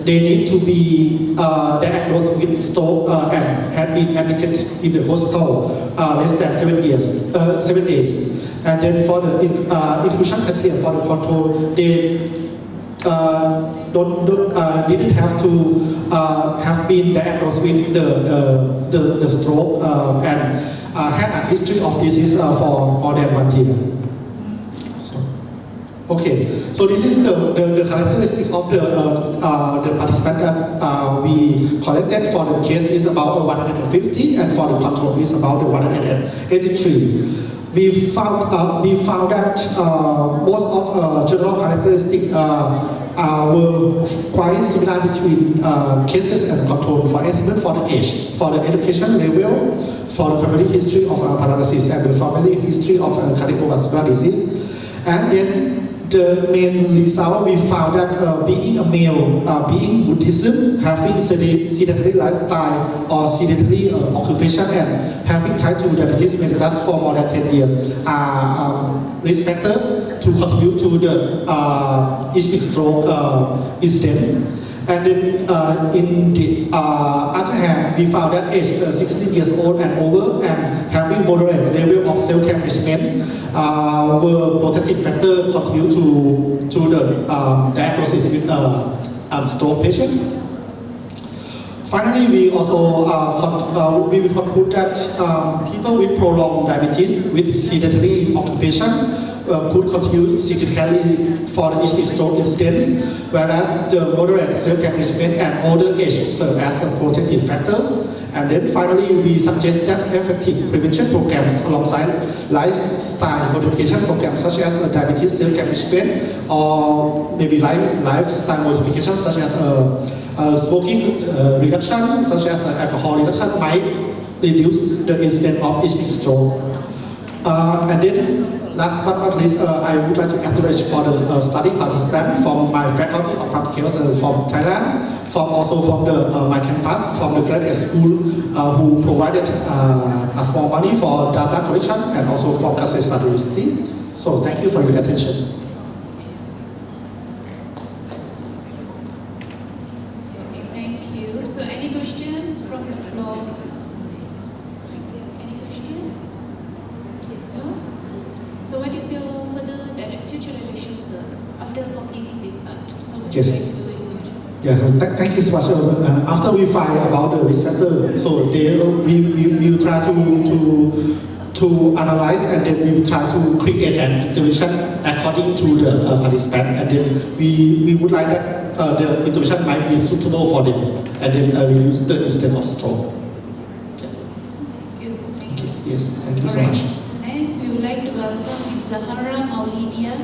they need to be diagnosed with stroke and had been admitted in the hospital less than 7 days. And then for the inclusion criteria for the control, they didn't have to have been diagnosed with the stroke and had a history of disease for more than 1 year. So, okay, so this is the characteristic of the participant that we collected. For the case is about 150, and for the control is about 183. We found that most of general characteristics were quite similar between cases and control. For example, for the age, for the education level, for the family history of paralysis, and the family history of cardiovascular disease. And then the main result, we found that being a male, being Buddhism, having sedentary lifestyle or sedentary occupation, and having type 2 diabetes mellitus for more than 10 years are risk factor to contribute to the ischemic stroke incidence. And then in the other hand, we found that age 16 years old and over and having moderate level of self-care management were protective factor contribute to the diagnosis with stroke patient. Finally, we also we will conclude that people with prolonged diabetes with sedentary occupation could contribute significantly for the ischemic stroke incidence, whereas the moderate self-care management and older age serve as protective factors. And then finally, we suggest that effective prevention programs alongside lifestyle modification programs such as diabetes self-care management or maybe lifestyle modification such as smoking reduction, such as alcohol reduction might reduce the incidence of ischemic stroke. And then last but not least, I would like to acknowledge for the study participant from my faculty of public health from Thailand, also from my campus, from the graduate school who provided a small money for data collection, and also from Kasetsart University. So thank you for your attention. Okay, thank you. So any questions from the floor? Any questions? No? So what is your further future direction, sir, after completing this part? So what Yes. are you going to do in future? Yeah, thank you so much. After we find about the risk factor, so we will try to analyze, and then we will try to create an intervention according to the participant, and then we would like that the intervention might be suitable for them, and then reduce the incidence of stroke. Thank you. Thank you. Yes, thank you so Alright. much. Next, we would like to welcome Ms. Zahara Maulidia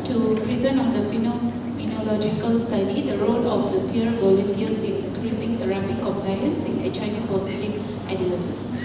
to present on the phenomenological study, the role of the peer volunteers in increasing therapy compliance in HIV positive adolescents.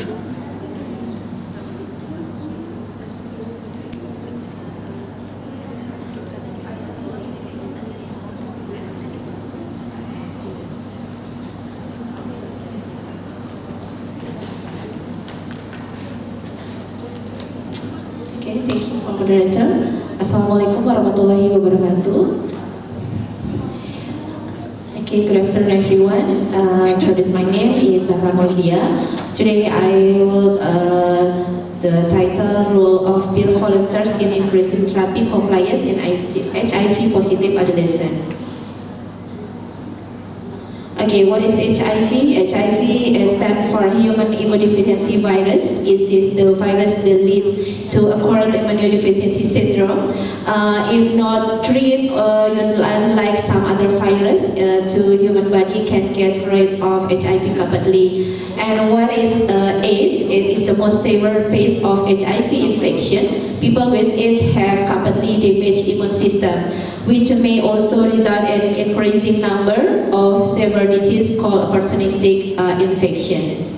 Okay, thank you for moderator. Assalamualaikum warahmatullahi wabarakatuh. Okay, good afternoon everyone. Introduce my name is Zahra Maulidia. Today I will the title role of peer volunteers in increasing therapy compliance in HIV positive adolescents. Okay, what is HIV? HIV stands for human immunodeficiency virus. Is this the virus that leads to acquired immunodeficiency syndrome? If not treated, unlike some other virus, to human body can get rid of HIV completely. And what is AIDS? It is the most severe phase of HIV infection. People with AIDS have completely damaged immune system, which may also result in increasing number of severe disease called opportunistic infection.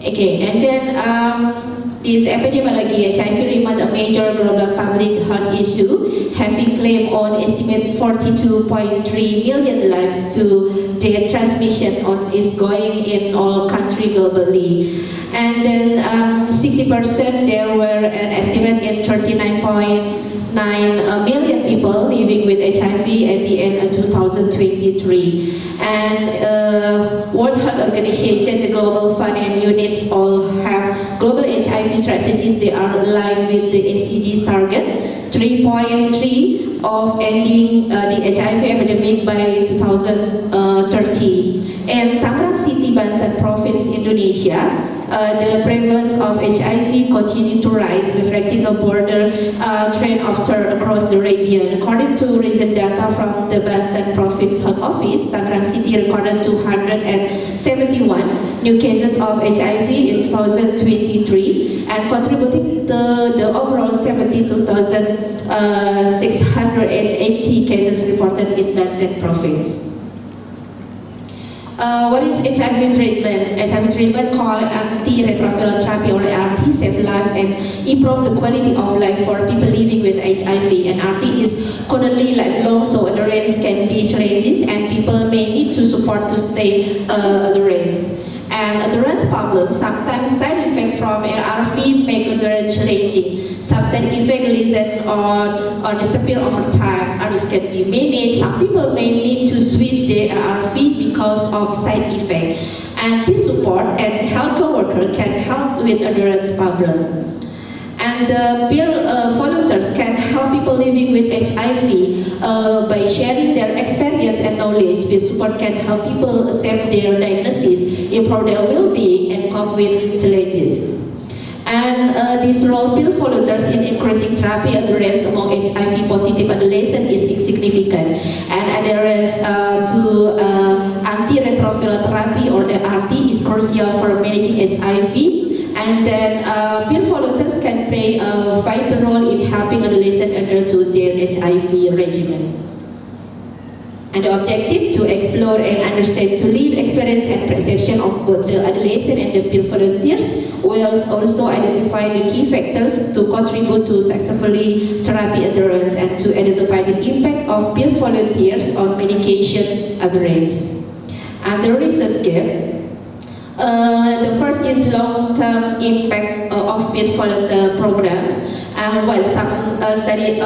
Okay, and then this epidemiology, HIV remains a major global public health issue, having claimed on estimate 42.3 million lives to death transmission on is going in all countries globally. And then 60% there were an estimate in 39.9 million people living with HIV at the end of 2023. And World Health Organization, the Global Fund and units all have global HIV strategies. They are aligned with the SDG target 3.3 of ending the HIV epidemic by 2030. In Tangerang City, Banten Province, Indonesia, the prevalence of HIV continued to rise, reflecting a broader trend observed across the region. According to recent data from the Banten Province Health Office, Tangerang City recorded 271 new cases of HIV in 2023 and contributing to the overall 72,680 cases reported in Banten Province. What is HIV treatment? HIV treatment called antiretroviral therapy or ART save lives and improve the quality of life for people living with HIV. And ART is currently lifelong, so adherence can be challenging and people may need to support to stay adherence. And adherence problems, sometimes side effects from ARV make adherence challenging. Some side effects lessen or disappear over time. Others can be managed. Some people may need to switch their ARV because of side effect. And peer support and healthcare worker can help with adherence problem. And peer volunteers can help people living with HIV by sharing their experience and knowledge. Peer support can help people accept their diagnosis, improve their well-being, and cope with challenges. And this role peer volunteers in increasing therapy adherence among HIV positive adolescents is insignificant. And adherence to antiretroviral therapy or ART is crucial for managing HIV. And then peer volunteers can play a vital role in helping adolescents adhere to their HIV regimen. And the objective to explore and understand to live experience and perception of both the adolescent and the peer volunteers, will also identify the key factors to contribute to successfully therapy adherence and to identify the impact of peer volunteers on medication adherence. And the research gap. The first is long-term impact of peer volunteer programs. And while some study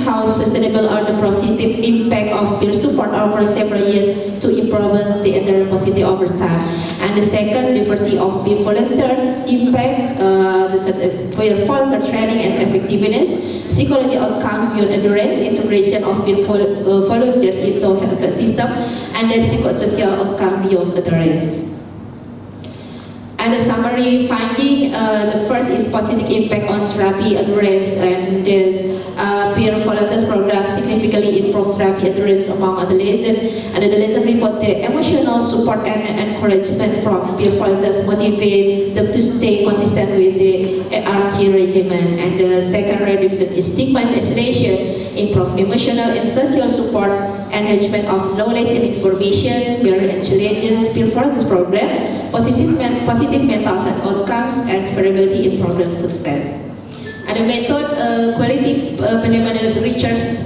how sustainable are the positive impact of peer support over several years to improve the adherence positive over time. And the second, diversity of peer volunteers impact, the third is peer volunteer training and effectiveness, psychology outcomes beyond adherence, integration of peer volunteers into healthcare system, and then psychosocial outcome beyond adherence. And the summary finding, the first is positive impact on therapy adherence, and this peer volunteers program significantly dramatically improved therapy adherence among adolescents. And the adolescent report the emotional support and encouragement from peer volunteers motivate them to stay consistent with the ART regimen. And the second, reduction is stigma and isolation, improve emotional and social support, enhancement of knowledge and information, barrier and challenges, peer volunteers program, positive mental health outcomes, and variability in program success. And the method, quality phenomenal researchers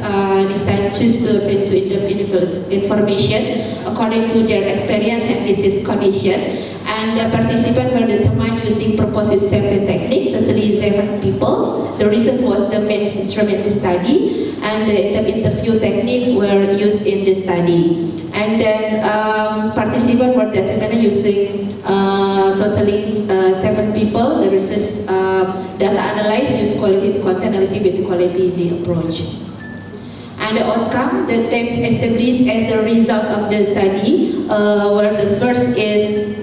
decide to into in-depth information according to their experience and disease condition. And the participants were determined using proposed sampling technique, totally 7 people. The research was the main instrument in the study, and the interview technique were used in the study. And then participants were determined using totally 7 people. The research data analysis used quality content analysis with the quality approach. And the outcome, the teams established as a result of the study, where the first is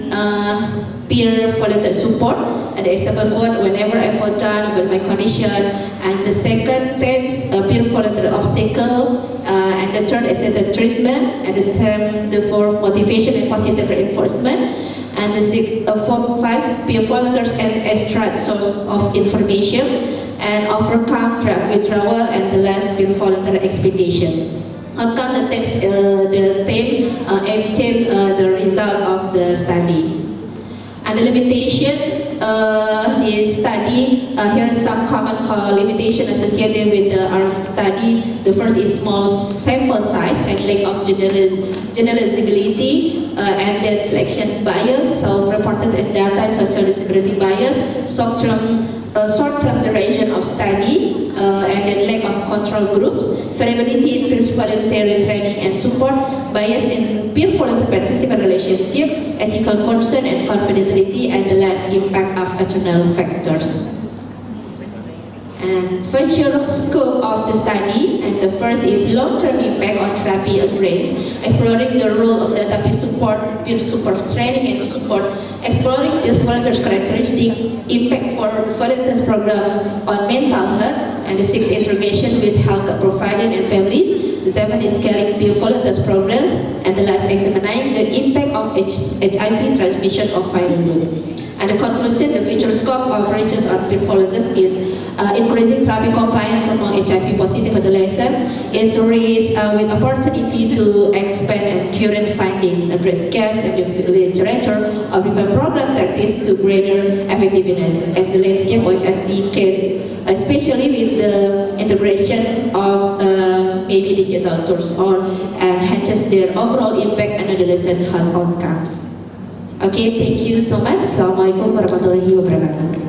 peer volunteer support, and the example quote, whenever I fall down with my condition, and the second teams, peer volunteer obstacle, and the third is the treatment, and the fourth, motivation and positive reinforcement, and the 5 peer volunteers and extra source of information, and overcome drug withdrawal, and the last peer volunteer expedition. Outcome, the team obtained the result of the study. And the limitation, the study, here are some common limitation associated with our study. The first is small sample size and lack of generalizability, and then selection bias, self-reported and data and social disability bias, short-term duration of study, and then lack of control groups, variability in peer voluntary training and support, bias in peer volunteer participant relationship, ethical concern and confidentiality, and the last, impact of external factors. And future scope of the study, and the first is long-term impact on therapy adherence, exploring the role of database support, peer support training and support, exploring peer volunteers characteristics, impact for volunteers program on mental health, and the 6, integration with health provider and families. The 7 is scaling peer volunteers programs, and the last, examining the impact of HIV transmission of viral load. And the conclusion, the future scope of research on peer volunteers is increasing therapy compliance among HIV positive adolescents, is raised with opportunity to expand and current finding, address gaps and the literature of different program tactics to greater effectiveness as the landscape was SPK, especially with the integration of maybe digital tools or enhances their overall impact on adolescent health outcomes. Okay, thank you so much. Assalamualaikum warahmatullahi wabarakatuh.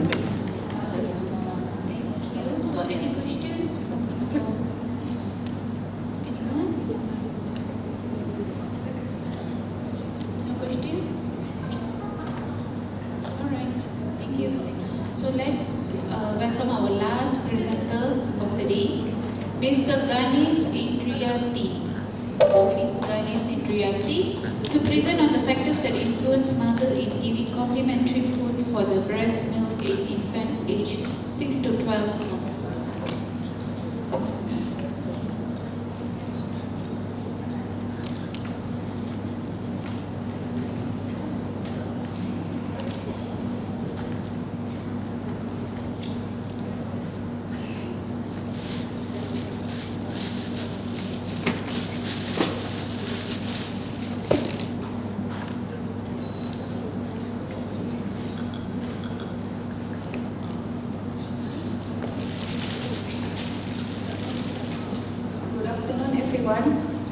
So any questions? Anyone? No questions? Alright, thank you. So let's welcome our last presenter of the day, Mr. Ganesh Indriyati. Ms. Ganesh Indriyati to present on the factors that influence mother in giving complementary food for the breast milk in infants aged 6 to 12 months.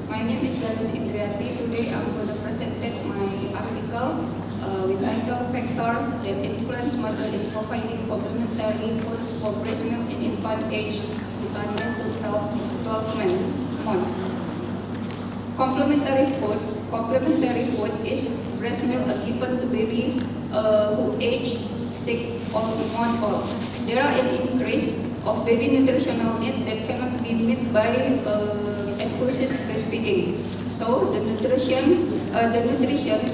My name is Ganesh Indriyati. Today I'm going to present my article with title Factor that influence mother in providing complementary food for breast milk in infant age dependent to 12 months. Complementary food is breast milk given to baby who age 6 or months old. There are an increase of baby nutritional needs that cannot be met by exclusive breastfeeding. So the nutrition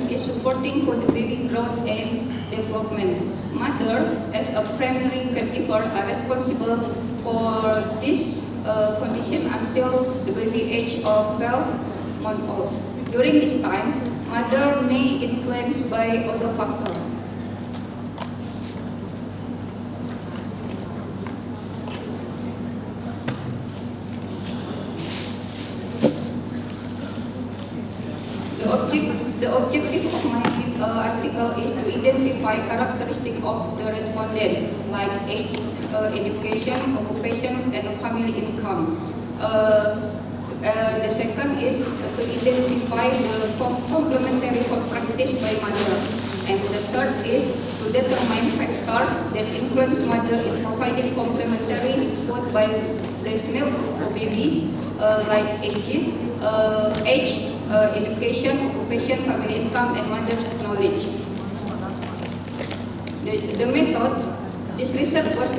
is supporting for the baby growth and development. Mother, as a primary caregiver, are responsible for this condition until the baby age of 12 months old. During this time, mother may influenced by other factors. The objective of my article is to identify characteristics of the respondent, like age, education, occupation, and family income. The second is to identify the complementary food practice by mother. And the third is to determine factors that influence mother in providing complementary food by breast milk for babies, like age, education, occupation, family income, and mother's knowledge. The method, this research was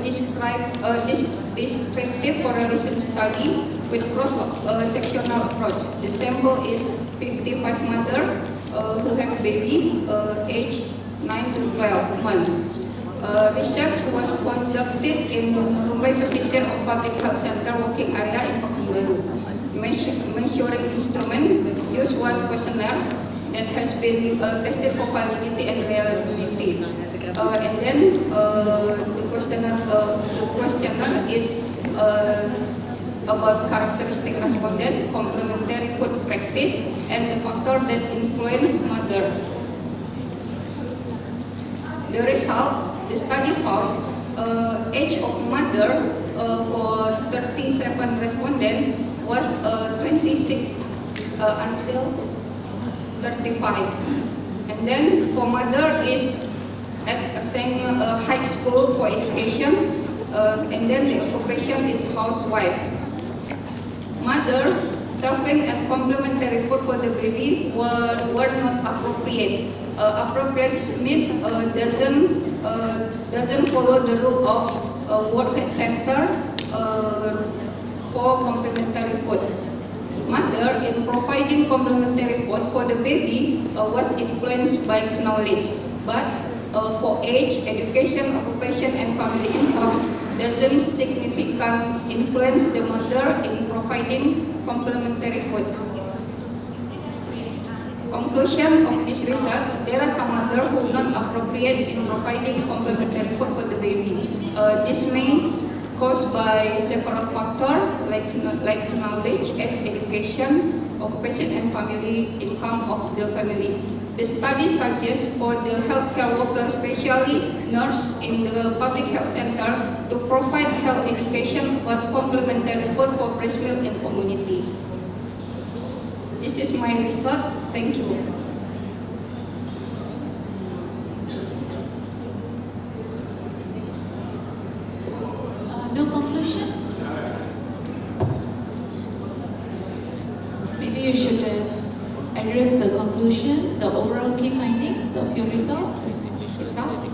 descriptive correlation study with cross-sectional approach. The sample is 55 mothers who have baby aged 9 to 12 months. Research was conducted in Mumbai position of Public Health Center working area in Pekanbaru. Measuring instrument used was questionnaire that has been tested for validity and reliability. And then the questionnaire is about characteristic respondent, complementary food practice, and the factor that influence mother. The result, the study found age of mother for 37 respondents was 26 until 35. And then for mother is at a same high school for education, and then the occupation is housewife. Mother serving and complementary food for the baby were not appropriate. Appropriate means doesn't follow the rule of World Health Center for complementary food. Mother, in providing complementary food for the baby, was influenced by knowledge, but for age, education, occupation, and family income, doesn't significantly influence the mother in providing complementary food. Conclusion of this research, there are some mothers who are not appropriate in providing complementary food for the baby. This may caused by several factors like knowledge and education, occupation, and family income of the family. The study suggests for the healthcare workers, especially nurse in the public health center, to provide health education about complementary food for breast milk and community. This is my research. Thank you. No conclusion? Maybe you should have addressed the conclusion, the overall key findings of your result. Result?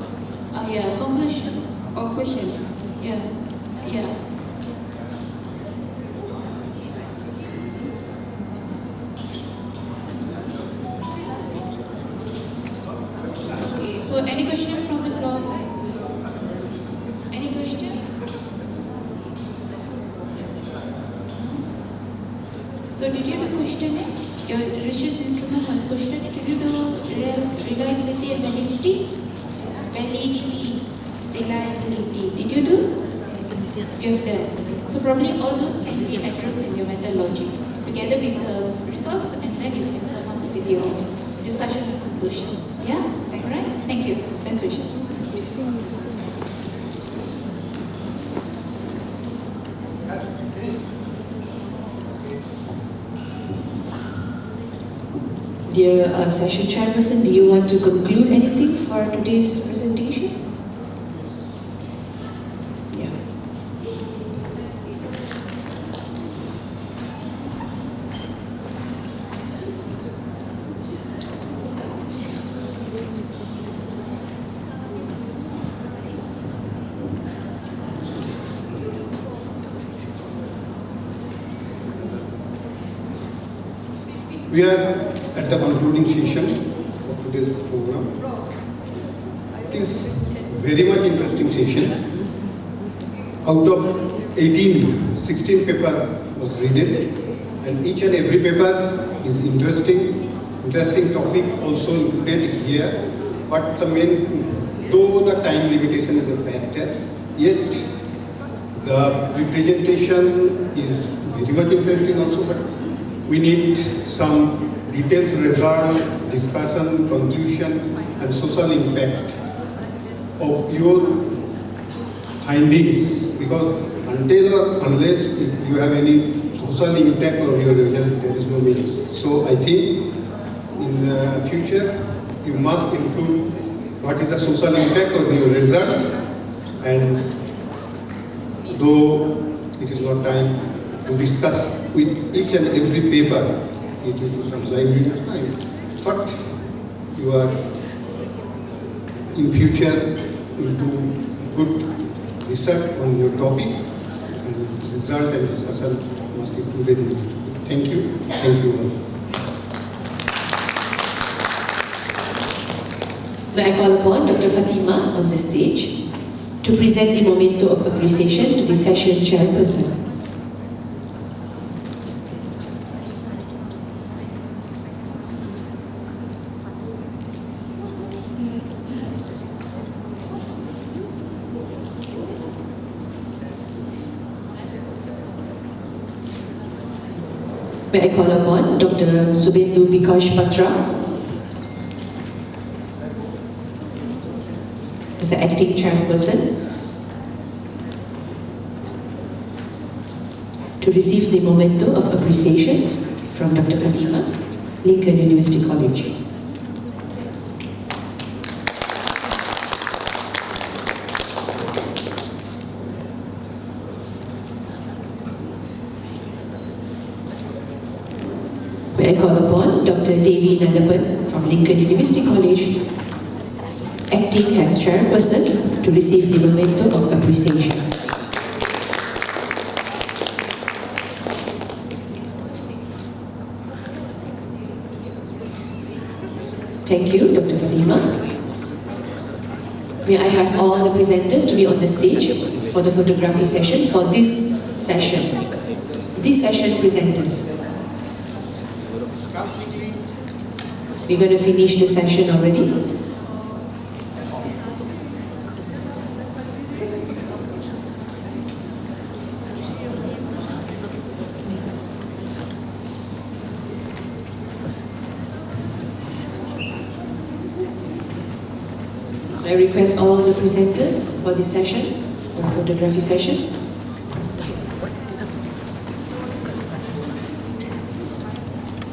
Yeah, conclusion. Conclusion. Yeah, yeah. Okay, so any question from the floor? Any question? So did you do questioning? Your research instrument was questioning. Did you do reliability and validity? Validity, reliability. Did you do? You have done. So probably all those can be addressed in your methodology together with the results, and then you can come up with your discussion and conclusion. Yeah? Alright? Thank you. Best wishes. Dear session chairperson, do you want to conclude anything for today's presentation? Yeah. We are at the concluding session of today's program. It is very much interesting session. Out of 16 paper was read, and each and every paper is interesting topic also included here. But though the time limitation is a factor, yet the representation is very much interesting also, but we need some details, result, discussion, conclusion, and social impact of your findings, because until or unless you have any social impact of your result, there is no means. So I think in the future you must include what is the social impact of your result, and though it is not time to discuss with each and every paper, it will be some 9 minutes time, but you are in future will do good research on your topic, and result and discussion must be included in it. Thank you. Thank you all. May I call upon Dr. Fatima on the stage to present the memento of appreciation to the session chairperson. May I call upon Dr. Subendu Bikash Patra as the acting chairperson to receive the memento of appreciation from Dr. Fatima, Lincoln University College. May I call upon Dr. Devi Nalapan from Lincoln University College, acting as chairperson, to receive the memento of appreciation. Thank you, Dr. Fatima. May I have all the presenters to be on the stage for the photography session for this session. This session presenters. We're going to finish the session already. I request all the presenters for this session, for photography session.